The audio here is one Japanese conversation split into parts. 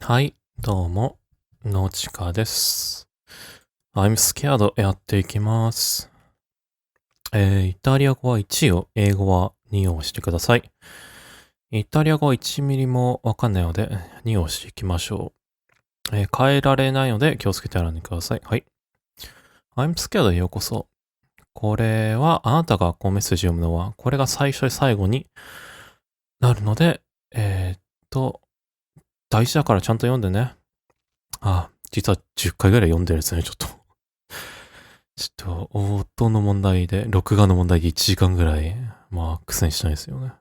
はい、どうも、のちかです。I'm scared やっていきます。イタリア語は1を、英語は2を押してください。イタリア語は1ミリもわかんないので、2を押していきましょう。変えられないので気をつけてやらんでください。はい。I'm scared へようこそ。これは、あなたがこうメッセージ読むのは、これが最初で最後になるので、えーっと、大事だからちゃんと読んでね。実は10回ぐらい読んでるんですね、ちょっと。ちょっと、音の問題で、録画の問題で1時間ぐらい、苦戦しないですよね。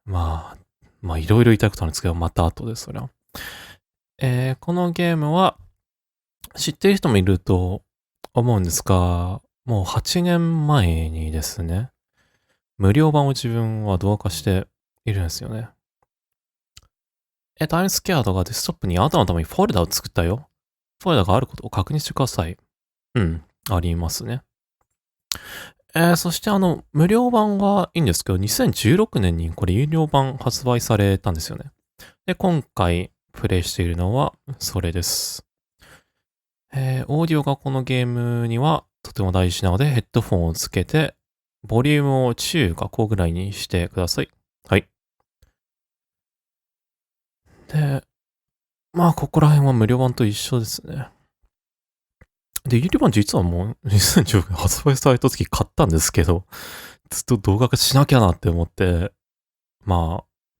いろいろ言いたいことあるんですけど、また後で、そりゃ。このゲームは、知ってる人もいると思うんですが、もう8年前にですね、無料版を自分は動画化しているんですよね。タイムスケアードがデスクトップにあなたのためにフォルダを作ったよ。フォルダがあることを確認してください。うん、ありますね。そして無料版はいいんですけど、2016年にこれ有料版発売されたんですよね。で、今回プレイしているのはそれです。オーディオがこのゲームにはとても大事なので、ヘッドフォンをつけて、ボリュームを中か高ぐらいにしてください。はい。で、ここら辺は無料版と一緒ですね。で、有料版実はもう2016年発売された時買ったんですけど、ずっと動画化しなきゃなって思って、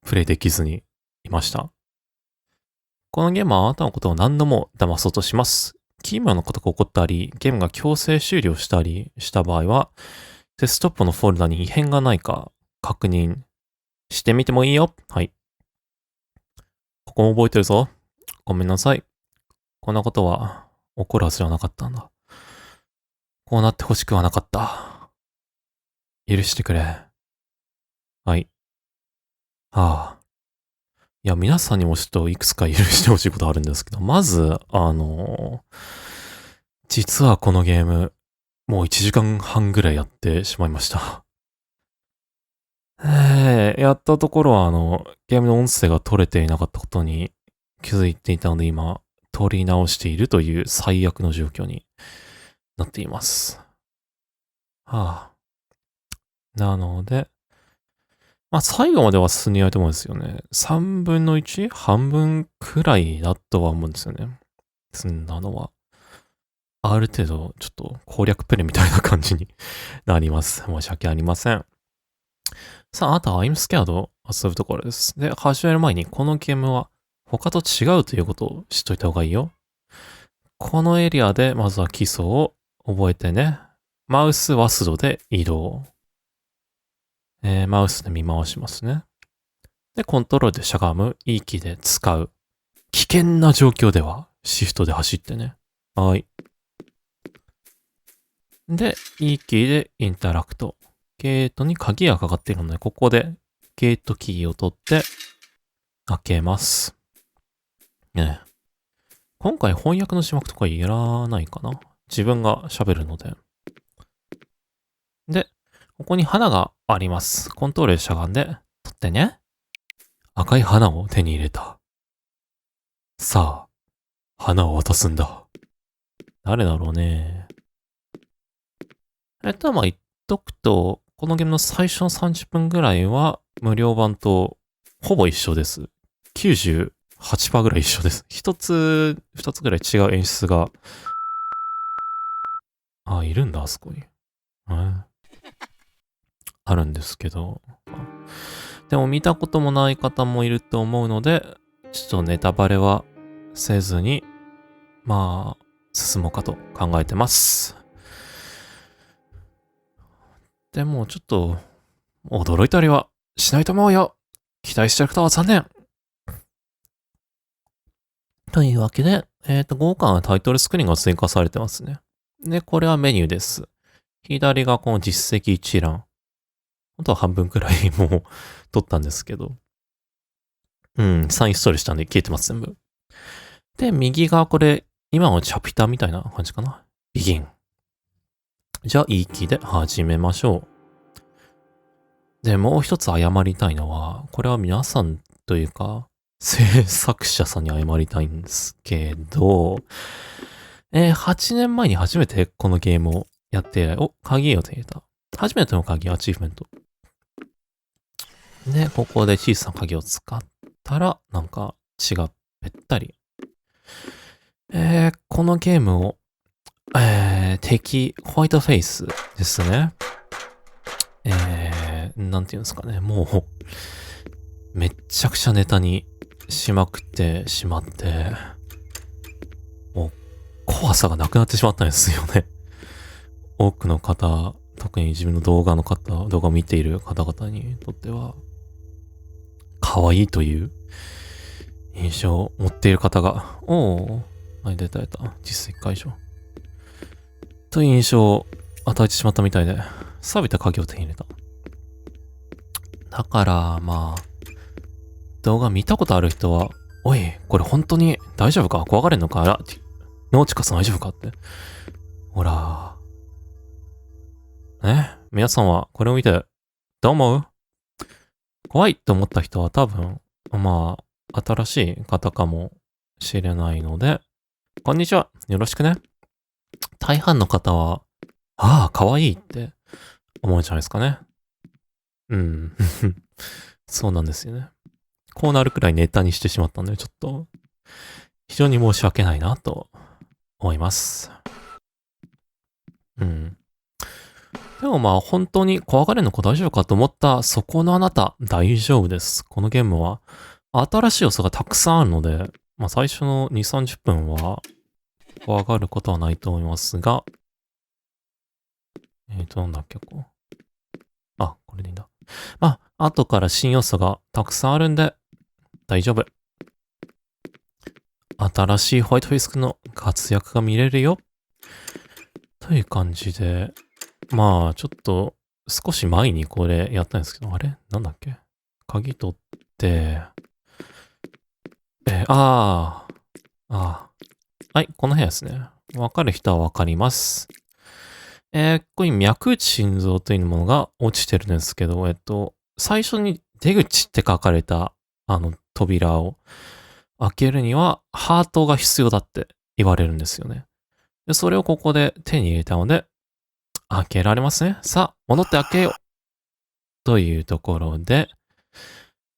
プレイできずにいました。このゲームはあなたのことを何度も騙そうとします。奇妙なことが起こったり、ゲームが強制終了したりした場合は、デスクトップのフォルダに異変がないか確認してみてもいいよ。はい。ここも覚えてるぞ。ごめんなさい。こんなことは起こるはずではなかったんだ。こうなってほしくはなかった。許してくれ。はい。はあ。いや、皆さんにもちょっといくつか許してほしいことあるんですけど、まず、実はこのゲーム、もう1時間半ぐらいやってしまいました。やったところはゲームの音声が取れていなかったことに気づいていたので今、取り直しているという最悪の状況になっています。はあ。なので、最後までは進んでいないと思うんですよね。3分の 1? 半分くらいだとは思うんですよね。済んだのは。ある程度、ちょっと攻略プレイみたいな感じになります。申し訳ありません。さあ、あなたは I'm scared を遊ぶところです。で、始める前にこのゲームは他と違うということを知っといた方がいいよ。このエリアでまずは基礎を覚えてね。マウスワスドで移動。マウスで見回しますね。で、コントロールでしゃがむ。E キーで使う。危険な状況ではシフトで走ってね。はい。で、E キーでインタラクト。ゲートに鍵がかかっているので、ここでゲートキーを取って開けます。ね。今回翻訳の字幕とかいらないかな。自分が喋るので。で、ここに花があります。コントロールでしゃがんで、取ってね。赤い花を手に入れた。さあ、花を渡すんだ。誰だろうね。言っとくと、このゲームの最初の30分ぐらいは、無料版とほぼ一緒です。98%ぐらい一緒です。一つ、二つぐらい違う演出が、いるんだ、あそこに。あるんですけど。でも見たこともない方もいると思うので、ちょっとネタバレはせずに、進もうかと考えてます。でもちょっと、驚いたりはしないと思うよ。期待してる方は残念。というわけで、豪華なタイトルスクリーンが追加されてますね。で、これはメニューです。左がこの実績一覧。本当は半分くらいもう取ったんですけど。3インストールしたんで消えてます、全部。で、右がこれ、今のチャピタみたいな感じかな。ビギン。じゃあ、いい気で始めましょう。で、もう一つ謝りたいのは、これは皆さんというか、制作者さんに謝りたいんですけど、8年前に初めてこのゲームをやって以来、鍵を手に入れた。初めての鍵、アチーブメント。で、ここで小さな鍵を使ったら、なんか血がぺったり。このゲームを、敵、ホワイトフェイスですね。なんていうんですかね、もう、めっちゃくちゃネタにしまくってしまって、もう、怖さがなくなってしまったんですよね。多くの方、特に自分の動画を見ている方々にとっては、可愛いという印象を持っている方が、はい、出た。実績解消。という印象を与えてしまったみたいで、錆びた鍵を手に入れた。だから、まあ、動画見たことある人は、おい、これ本当に大丈夫か怖がれんのかノーチカさん大丈夫かって。ほら。皆さんはこれを見て、どう思う？怖いと思った人は多分、まあ、新しい方かもしれないので、こんにちは。よろしくね。大半の方は、ああ、可愛いって思うんじゃないですかね。うん。そうなんですよね。こうなるくらいネタにしてしまったんで、ちょっと、非常に申し訳ないなと思います。うん。でもまあ本当に怖がれるのか大丈夫かと思ったそこのあなた大丈夫です。このゲームは新しい要素がたくさんあるので、まあ最初の2、30分は怖がることはないと思いますが、なんだっけ、これでいいんだ。まあ、後から新要素がたくさんあるんで、大丈夫。新しいホワイトフェイスの活躍が見れるよ。という感じで、まあ、ちょっと、少し前にこれやったんですけど、あれなんだっけ鍵取って、はい、この部屋ですね。わかる人はわかります。ここに脈打ち心臓というものが落ちてるんですけど、最初に出口って書かれた、扉を開けるには、ハートが必要だって言われるんですよね。で、それをここで手に入れたので、開けられますね。さあ、戻って開けよう。というところで、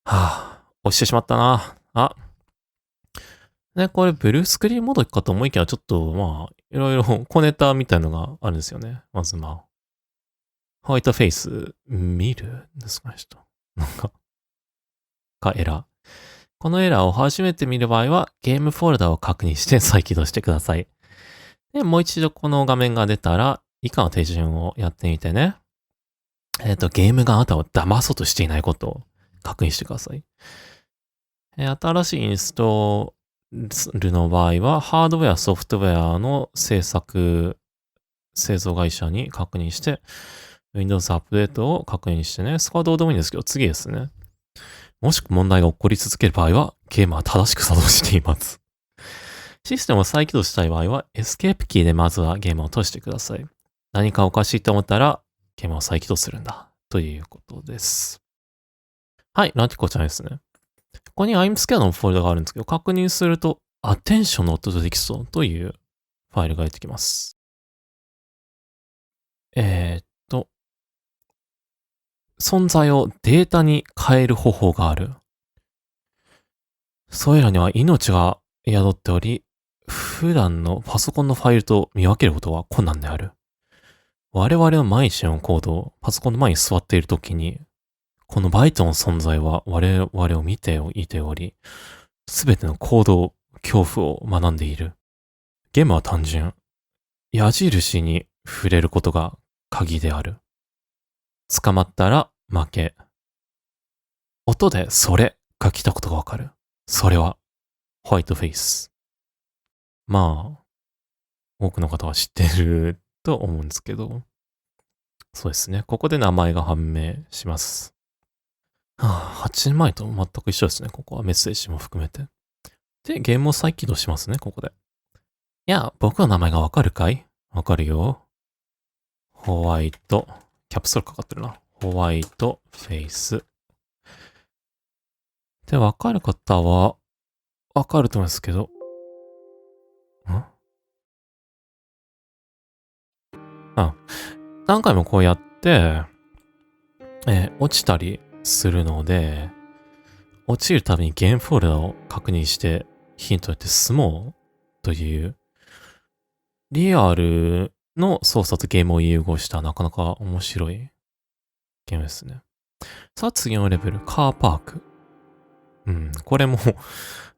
押してしまったな。ね、これ、ブルースクリーンモードかと思いきや、ちょっと、まあ、いろいろ小ネタみたいのがあるんですよね。まず、まあ、ホワイトフェイス、見るんですかね、ちょっと。エラー。このエラーを初めて見る場合は、ゲームフォルダを確認して再起動してください。で、もう一度この画面が出たら、以下の手順をやってみてね。ゲームがあなたを騙そうとしていないことを確認してください。新しいインストールの場合は、ハードウェア、ソフトウェアの製造会社に確認して、Windows アップデートを確認してね。そこはどうでもいいんですけど、次ですね。もし問題が起こり続ける場合は、ゲームは正しく作動しています。システムを再起動したい場合は、エスケープキーでまずはゲームを閉じてください。何かおかしいと思ったら、ゲームを再起動するんだ。ということです。はい、ランティコちゃんですね。ここに I'm scared のフォルダがあるんですけど、確認すると、Attention not detected というファイルが出てきます。存在をデータに変える方法がある。それらには命が宿っており、普段のパソコンのファイルと見分けることは困難である。我々の毎日の行動、パソコンの前に座っているときに、このバイトの存在は我々を見ていており、すべての行動、恐怖を学んでいる。ゲームは単純。矢印に触れることが鍵である。捕まったら負け。音でそれが来たことがわかる。それはホワイトフェイス。まあ、多くの方は知ってると思うんですけど、そうですね。ここで名前が判明します。8年前と全く一緒ですね。ここはメッセージも含めて。で、ゲームを再起動しますね、ここで。いや、僕の名前がわかるかい？わかるよ。ホワイト、キャプストルかかってるな。ホワイトフェイス。で、わかる方は、わかると思うんですけど。何回もこうやって、落ちたりするので、落ちるたびにゲームフォルダを確認してヒントを得て進もうという、リアルの操作とゲームを融合したなかなか面白いゲームですね。さあ次のレベル、カーパーク。これも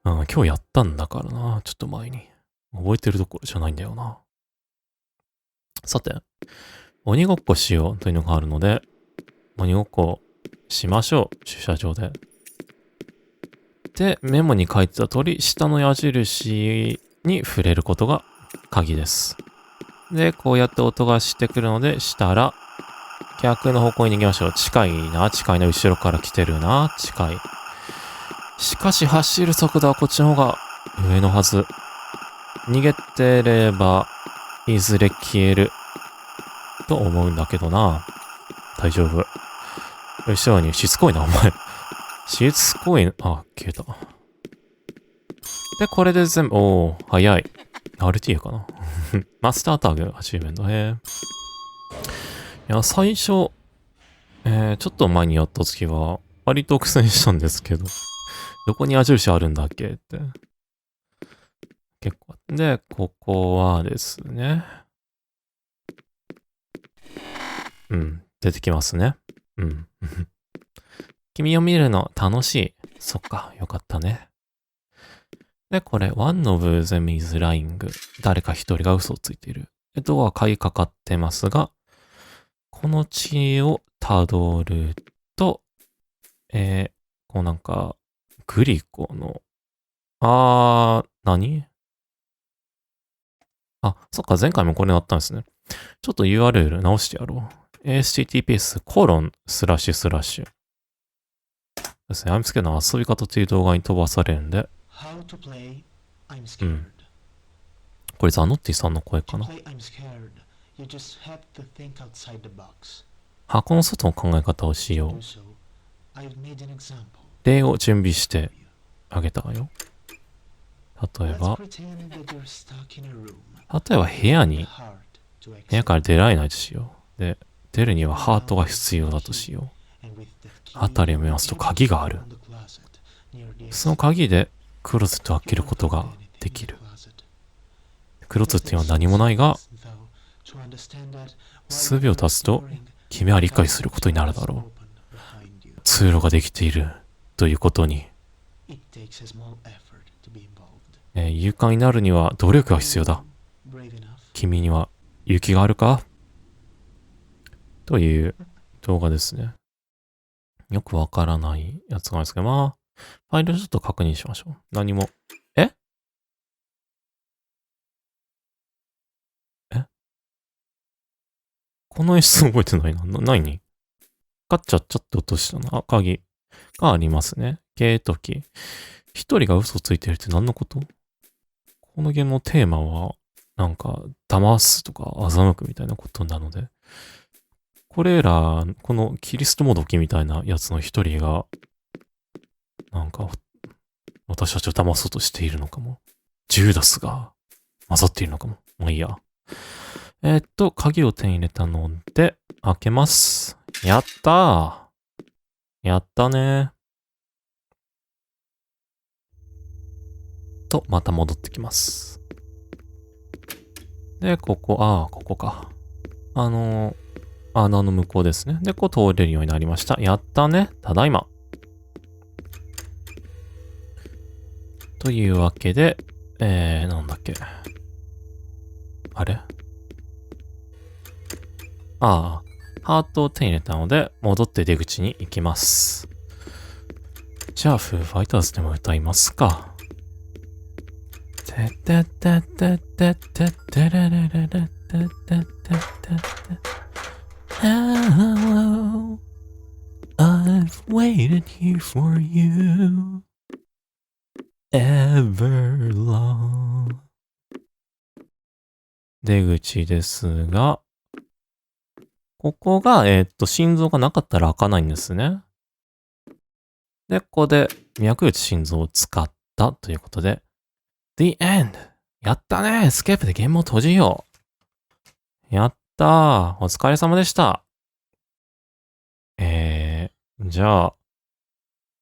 今日やったんだからな、ちょっと前に。覚えてるところじゃないんだよな。さて、鬼ごっこしようというのがあるので、鬼ごっこしましょう、駐車場で。で、メモに書いてた通り、下の矢印に触れることが鍵です。で、こうやって音がしてくるので、したら、逆の方向に逃げましょう。近いな、近いな、後ろから来てるな、近い。しかし、走る速度はこっちの方が上のはず。逃げてれば、いずれ消える。と思うんだけどな。大丈夫。後ろに、しつこいな、お前。しつこいな。あ、消えた。で、これで全部、おー、早い。RTA かな。マスタータグ、アチーブメント。いや、最初、ちょっと前にやった時は、割と苦戦したんですけど、どこに矢印あるんだっけって。結構。で、ここはですね。出てきますね。君を見るの楽しい。そっか、よかったね。で、これ、one of them is lying. 誰か一人が嘘をついている。ドア鍵かかってますが、この地をたどると、こうなんか、グリコの、何そっか、前回もこれやったんですね。ちょっと URL 直してやろう。https:// ですね。I'm scared の遊び方という動画に飛ばされるんで。これザノッティさんの声かな。箱の外の考え方をしよう。例を準備してあげたわよ。例えば部屋から出られないとしよう。で、出るにはハートが必要だとしよう。あたりを見ますと鍵がある。その鍵でクローゼットを開けることができる。クローゼットには何もないが、数秒経つと君は理解することになるだろう。通路ができているということに。勇敢になるには努力が必要だ。君には勇気があるかという動画ですね。よくわからないやつがあるんですけど、ファイルちょっと確認しましょう。何も。この演出覚えてないな。何カッチャッチャって落としたな。鍵がありますね。ゲートキー。一人が嘘ついてるって何のこと？このゲームのテーマは、なんか、騙すとか欺くみたいなことなので、これら、このキリストもどきみたいなやつの一人が、なんか、私たちを騙そうとしているのかも。ジューダスが混ざっているのかも。まあいいや。鍵を手に入れたので、開けます。やったー。やったねと、また戻ってきます。で、ここか。穴の向こうですね。で、こう通れるようになりました。やったね。ただいま。というわけで、なんだっけ。あれハートを手に入れたので、戻って出口に行きます。じゃあ、フーファイターズでも歌いますか。Hello, I've waited here for you ever long. 出口ですが、ここが、心臓がなかったら開かないんですね。で、ここで、脈打ち心臓を使っったということで、The End! やったねエスケープでゲームを閉じようやったーお疲れ様でした。じゃあ、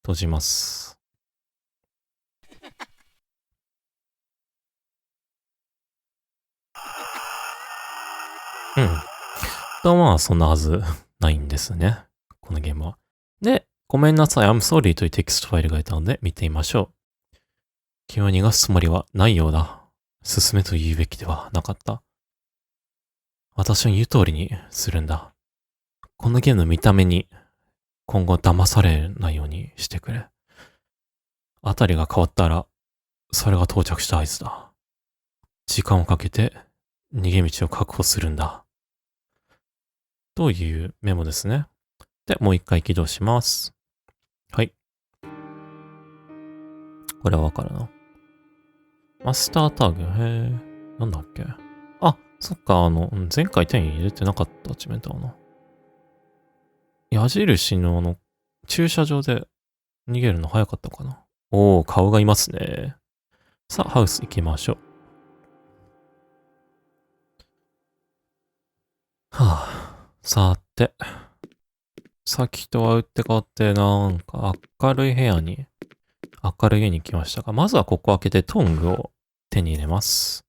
閉じます。まあ、そんなはずないんですね。このゲームは。で、ごめんなさい、I'm sorry というテキストファイルがいたので見てみましょう。君は逃がすつもりはないようだ。進めと言うべきではなかった。私の言う通りにするんだ。このゲームの見た目に今後騙されないようにしてくれ。あたりが変わったら、それが到着した合図だ。時間をかけて逃げ道を確保するんだ。というメモですね。で、もう一回起動します。はい。これはわかるな。マスタータグ、なんだっけ。あ、そっか、前回手に入れてなかったアチメントかな。矢印の駐車場で逃げるの早かったかな。おー、顔がいますね。さあ、ハウス行きましょう。はぁ、さて。さっきとは打って変わって、なんか明るい家に来ましたが、まずはここ開けてトングを手に入れます。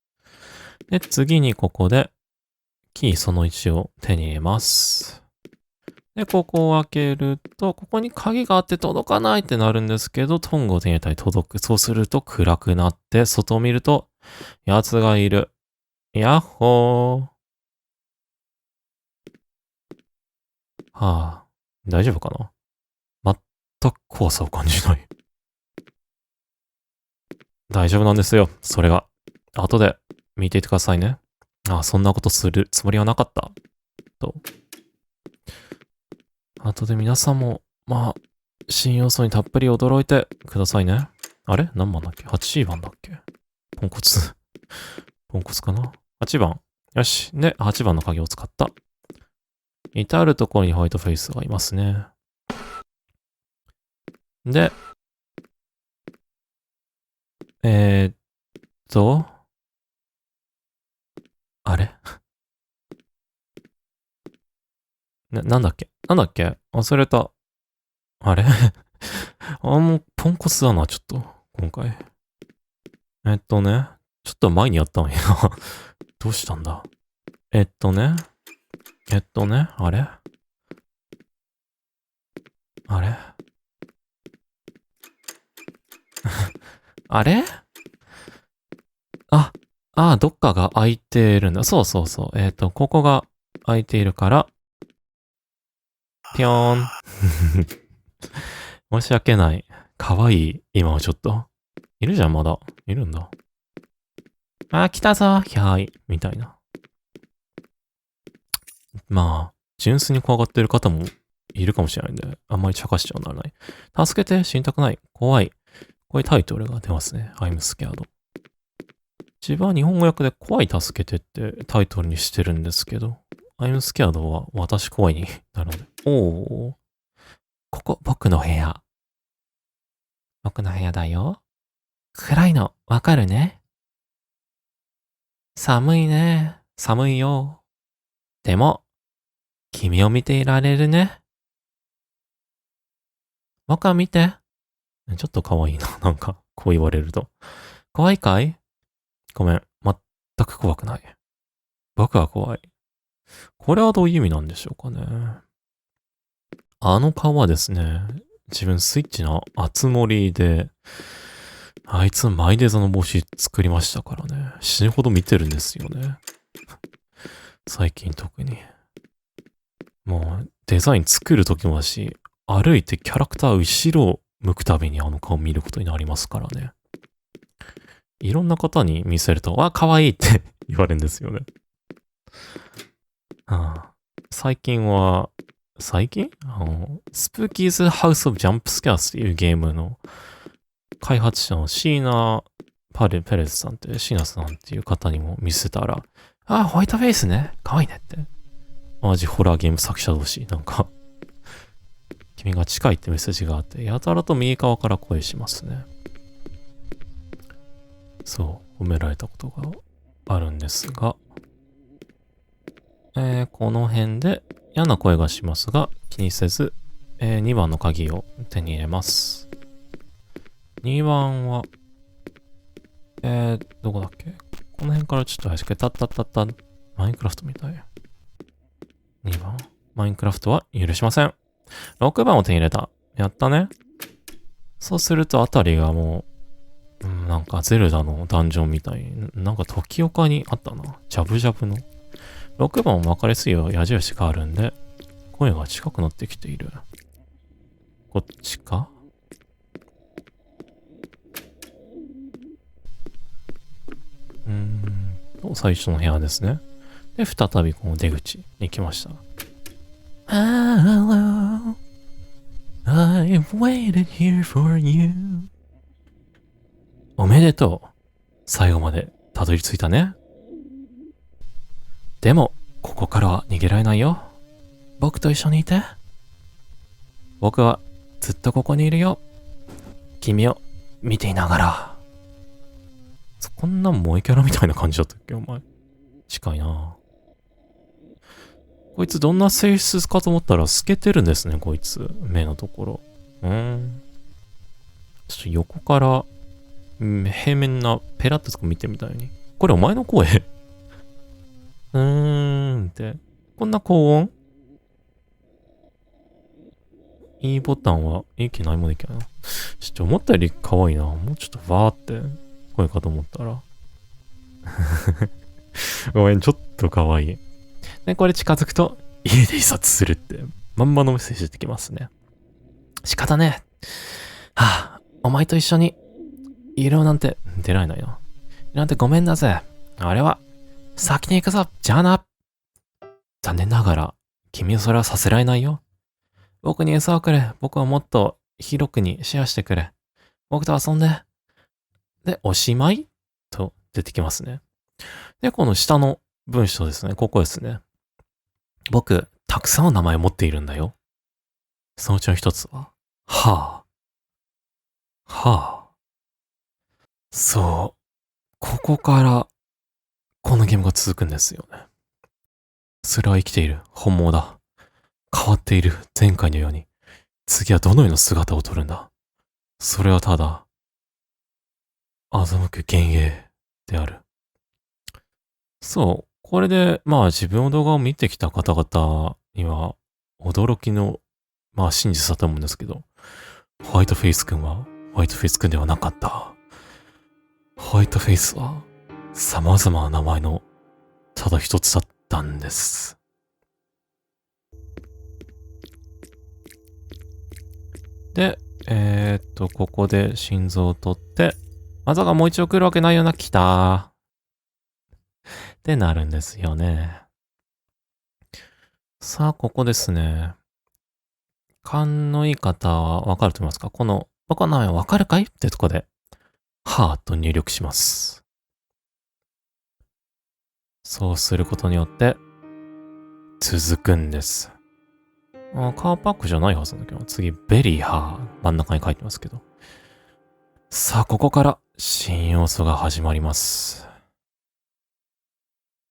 で、次にここで、キーその1を手に入れます。で、ここを開けると、ここに鍵があって届かないってなるんですけど、トングを手に入れたり届く。そうすると暗くなって、外を見ると、奴がいる。やっほー。はぁ、大丈夫かな？全く怖さを感じない。大丈夫なんですよ。それが。後で見ていてくださいね。あ、そんなことするつもりはなかった。と。後で皆さんも、まあ、新要素にたっぷり驚いてくださいね。あれ何番だっけ ?8 番だっけポンコツ。ポンコツかな ?8 番。よし。で、8番の鍵を使った。至るところにホワイトフェイスがいますね。で、あれなんだっけ忘れた。あれもう、ポンコツだな、ちょっと、今回。ちょっと前にやったのにな。どうしたんだあれあれあれどっかが空いてるんだ。そうそうそう。ここが空いているから、ぴょーん。申し訳ない。かわいい。今はちょっと。いるじゃん、まだ。いるんだ。来たぞ。ひゃーい。みたいな。まあ、純粋に怖がってる方もいるかもしれないんで、あんまり茶化しちゃならない。助けて、死にたくない。怖い。こういうタイトルが出ますね。I'm scared。自分は日本語訳で怖い助けてってタイトルにしてるんですけど、I'm scared は私怖いになるので。おー。ここ、僕の部屋。僕の部屋だよ。暗いの、わかるね。寒いね。寒いよ。でも、君を見ていられるね。僕は見て。ちょっと可愛いな。なんか、こう言われると。怖いかい？ごめん。全く怖くない。僕は怖い。これはどういう意味なんでしょうかね。あの顔はですね、自分スイッチの熱盛で、あいつマイデザの帽子作りましたからね。死ぬほど見てるんですよね。最近特に。もうデザイン作る時もだし、歩いてキャラクター後ろを向くたびにあの顔見ることになりますからね。いろんな方に見せると、可愛いって言われるんですよね。最近スプーキーズ・ハウス・オブ・ジャンプ・スキャースっていうゲームの開発者のシーナ・ペレスさんってシーナさんっていう方にも見せたら、ホワイトフェイスね。可愛いねって。同じホラーゲーム作者同士、なんか君が近いってメッセージがあって、やたらと右側から声しますね。そう、褒められたことがあるんですが、この辺で嫌な声がしますが、気にせず、2番の鍵を手に入れます。2番は、どこだっけ？この辺からちょっと怪しくて、マインクラフトみたい。2番、マインクラフトは許しません。6番を手に入れた。やったね。そうするとあたりがもう、なんかゼルダのダンジョンみたい。なんか時岡にあったな。ジャブジャブの。6番も分かりやすいよ。矢印があるんで、声が近くなってきている。こっちか？最初の部屋ですね。で、再びこの出口に来ました。Hello, I've waited here for you. おめでとう。最後までたどり着いたね。でも、ここからは逃げられないよ。僕と一緒にいて。僕はずっとここにいるよ。君を見ていながら。こんな萌えキャラみたいな感じだったっけお前。近いな。こいつどんな性質かと思ったら透けてるんですね、こいつ。目のところ。ちょっと横から、平面なペラってとこ見てみたいに。これお前の声って。こんな高音？E ボタンは、息ないもできないな。ちょっと思ったより可愛いな。もうちょっとわーって声かと思ったら。ごめん、ちょっと可愛い。で、これ近づくと、家で自殺するって、まんまのメッセージ出てきますね。仕方ねえ。はあ、お前と一緒に、いるなんて、出られないな。なんてごめんだぜ。あれは、先に行くぞ。じゃあな。残念ながら、君はそれはさせられないよ。僕に餌をくれ。僕はもっと広くにシェアしてくれ。僕と遊んで。で、おしまいと出てきますね。で、この下の文章ですね。ここですね。僕、たくさんの名前を持っているんだよ。そのうちの一つは、はあ。そう。ここから、このゲームが続くんですよね。それは生きている。本物だ。変わっている。前回のように。次はどのような姿を取るんだ。それはただ、欺く幻影である。そう。これで、自分の動画を見てきた方々には、驚きの、真実だと思うんですけど、ホワイトフェイス君は、ホワイトフェイス君ではなかった。ホワイトフェイスは、様々な名前の、ただ一つだったんです。で、ここで心臓を取って、まさかもう一度来るわけないよな、来たってなるんですよね。さあ、ここですね。勘のいい方はわかると思いますか？この、僕の名前わかるかいってとこで、はぁと入力します。そうすることによって、続くんです。カーパックじゃないはずなんだけど、次、ベリーハー、真ん中に書いてますけど。さあ、ここから、新要素が始まります。